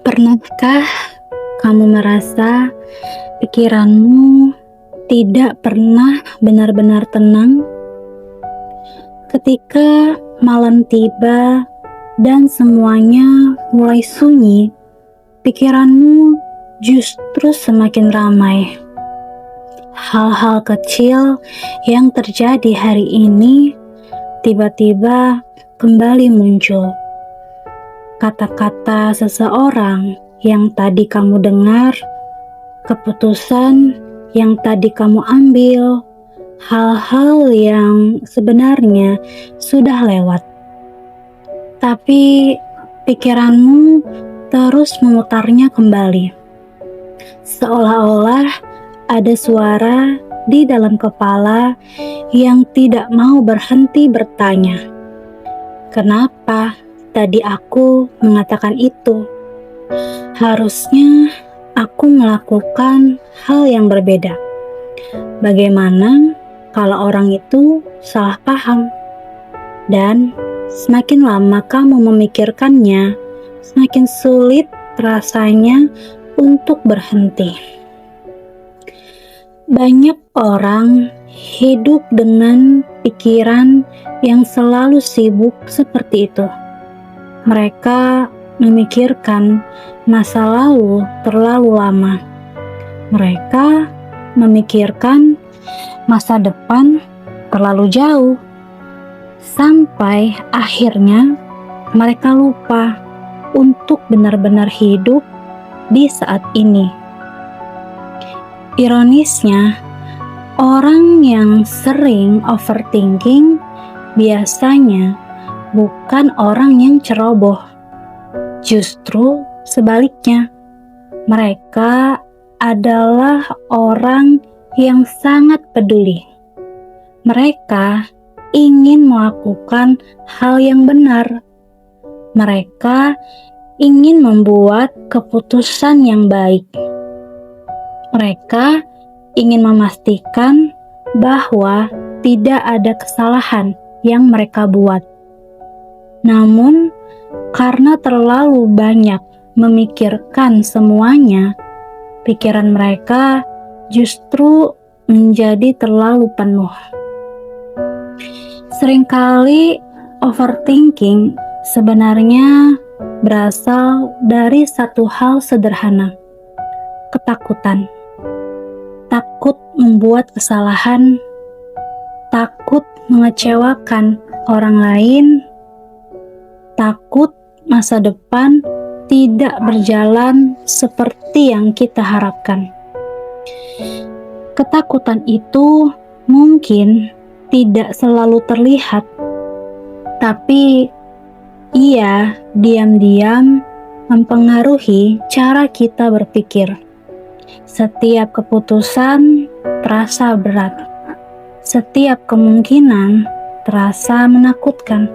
Pernahkah kamu merasa pikiranmu tidak pernah benar-benar tenang? Ketika malam tiba dan semuanya mulai sunyi, pikiranmu justru semakin ramai. Hal-hal kecil yang terjadi hari ini tiba-tiba kembali muncul. Kata-kata seseorang yang tadi kamu dengar, keputusan yang tadi kamu ambil, hal-hal yang sebenarnya sudah lewat. Tapi pikiranmu terus memutarnya kembali. Seolah-olah ada suara di dalam kepala yang tidak mau berhenti bertanya, "Kenapa tadi aku mengatakan itu? Harusnya aku melakukan hal yang berbeda. Bagaimana kalau orang itu salah paham?" Dan semakin lama kamu memikirkannya, semakin sulit rasanya untuk berhenti. Banyak orang hidup dengan pikiran yang selalu sibuk seperti itu. Mereka memikirkan masa lalu terlalu lama. Mereka memikirkan masa depan terlalu jauh. Sampai akhirnya mereka lupa untuk benar-benar hidup di saat ini. Ironisnya, orang yang sering overthinking biasanya bukan orang yang ceroboh. Justru sebaliknya, mereka adalah orang yang sangat peduli. Mereka ingin melakukan hal yang benar. Mereka ingin membuat keputusan yang baik. Mereka ingin memastikan bahwa tidak ada kesalahan yang mereka buat. Namun, karena terlalu banyak memikirkan semuanya, pikiran mereka justru menjadi terlalu penuh. Seringkali overthinking sebenarnya berasal dari satu hal sederhana: ketakutan. Takut membuat kesalahan, takut mengecewakan orang lain, takut masa depan tidak berjalan seperti yang kita harapkan. Ketakutan itu mungkin tidak selalu terlihat, tapi ia diam-diam mempengaruhi cara kita berpikir. Setiap keputusan terasa berat. Setiap kemungkinan terasa menakutkan.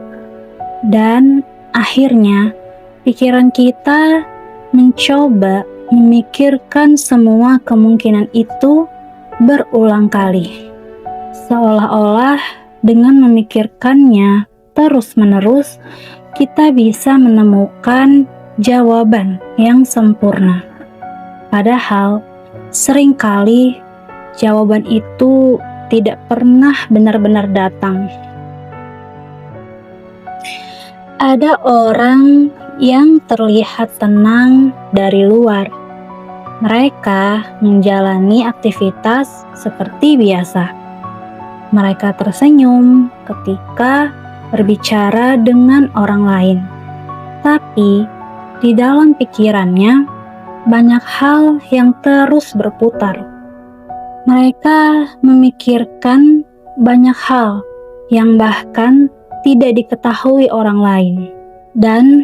Dan akhirnya pikiran kita mencoba memikirkan semua kemungkinan itu berulang kali. Seolah-olah dengan memikirkannya terus-menerus, kita bisa menemukan jawaban yang sempurna. Padahal, seringkali jawaban itu tidak pernah benar-benar datang. Ada orang yang terlihat tenang dari luar. Mereka menjalani aktivitas seperti biasa. Mereka tersenyum ketika berbicara dengan orang lain. Tapi, di dalam pikirannya, banyak hal yang terus berputar. Mereka memikirkan banyak hal yang bahkan tidak diketahui orang lain. Dan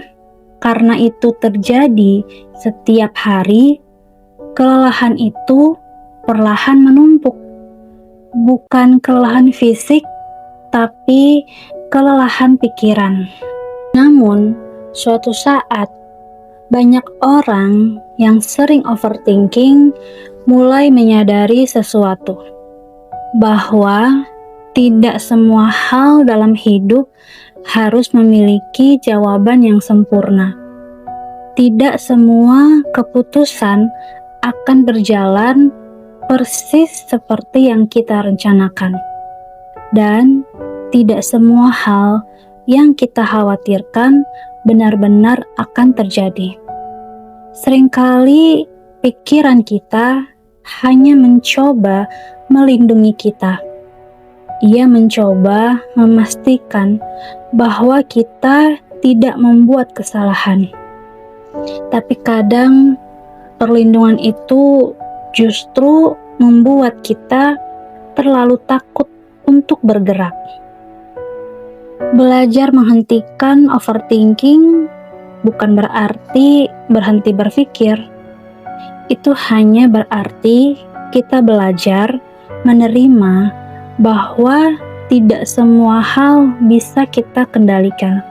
karena itu terjadi setiap hari, kelelahan itu perlahan menumpuk. Bukan kelelahan fisik, tapi kelelahan pikiran. Namun, suatu saat, banyak orang yang sering overthinking mulai menyadari sesuatu, bahwa tidak semua hal dalam hidup harus memiliki jawaban yang sempurna. tidak semua keputusan akan berjalan persis seperti yang kita rencanakan. Dan tidak semua hal yang kita khawatirkan benar-benar akan terjadi. Seringkali pikiran kita hanya mencoba melindungi kita. Ia mencoba memastikan bahwa kita tidak membuat kesalahan. Tapi kadang perlindungan itu justru membuat kita terlalu takut untuk bergerak. Belajar menghentikan overthinking bukan berarti berhenti berpikir. Itu hanya berarti kita belajar menerima bahwa tidak semua hal bisa kita kendalikan.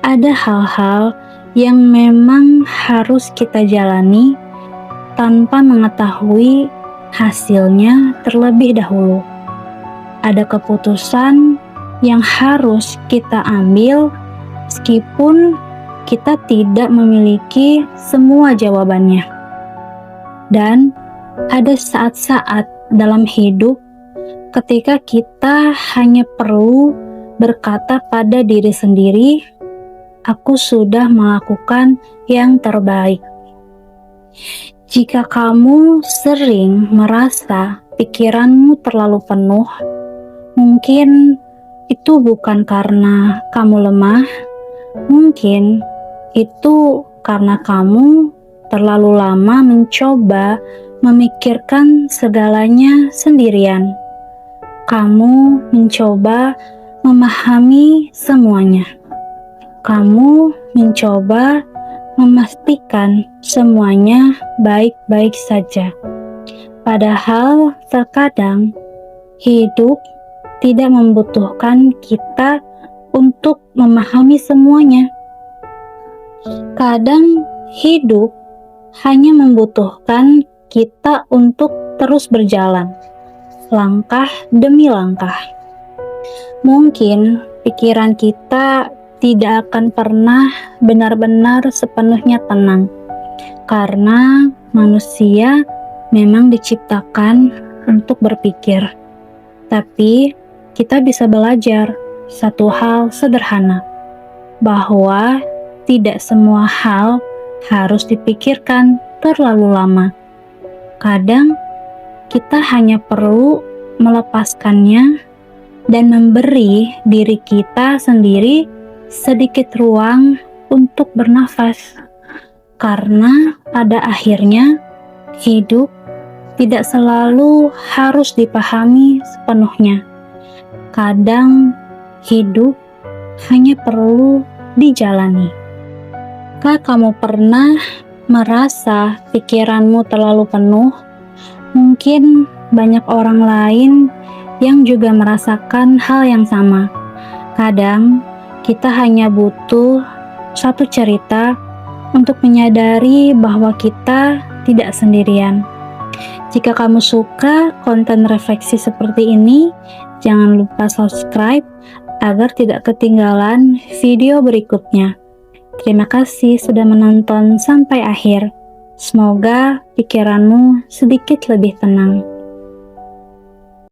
Ada hal-hal yang memang harus kita jalani tanpa mengetahui hasilnya terlebih dahulu. Ada keputusan yang harus kita ambil meskipun kita tidak memiliki semua jawabannya. Dan ada saat-saat dalam hidup ketika kita hanya perlu berkata pada diri sendiri, "Aku sudah melakukan yang terbaik." Jika kamu sering merasa pikiranmu terlalu penuh, mungkin itu bukan karena kamu lemah, mungkin itu karena kamu terlalu lama mencoba memikirkan segalanya sendirian. Kamu mencoba memahami semuanya. Kamu mencoba memastikan semuanya baik-baik saja. Padahal terkadang hidup tidak membutuhkan kita untuk memahami semuanya. Kadang hidup hanya membutuhkan kita untuk terus berjalan, langkah demi langkah. Mungkin pikiran kita tidak akan pernah benar-benar sepenuhnya tenang, karena manusia memang diciptakan untuk berpikir. Tapi kita bisa belajar satu hal sederhana, bahwa tidak semua hal harus dipikirkan terlalu lama. Kadang kita hanya perlu melepaskannya dan memberi diri kita sendiri sedikit ruang untuk bernafas. Karena pada akhirnya hidup tidak selalu harus dipahami sepenuhnya. Kadang hidup hanya perlu dijalani. Jika kamu pernah merasa pikiranmu terlalu penuh, mungkin banyak orang lain yang juga merasakan hal yang sama. Kadang kita hanya butuh satu cerita untuk menyadari bahwa kita tidak sendirian. Jika kamu suka konten refleksi seperti ini, jangan lupa subscribe agar tidak ketinggalan video berikutnya. Terima kasih sudah menonton sampai akhir. Semoga pikiranmu sedikit lebih tenang.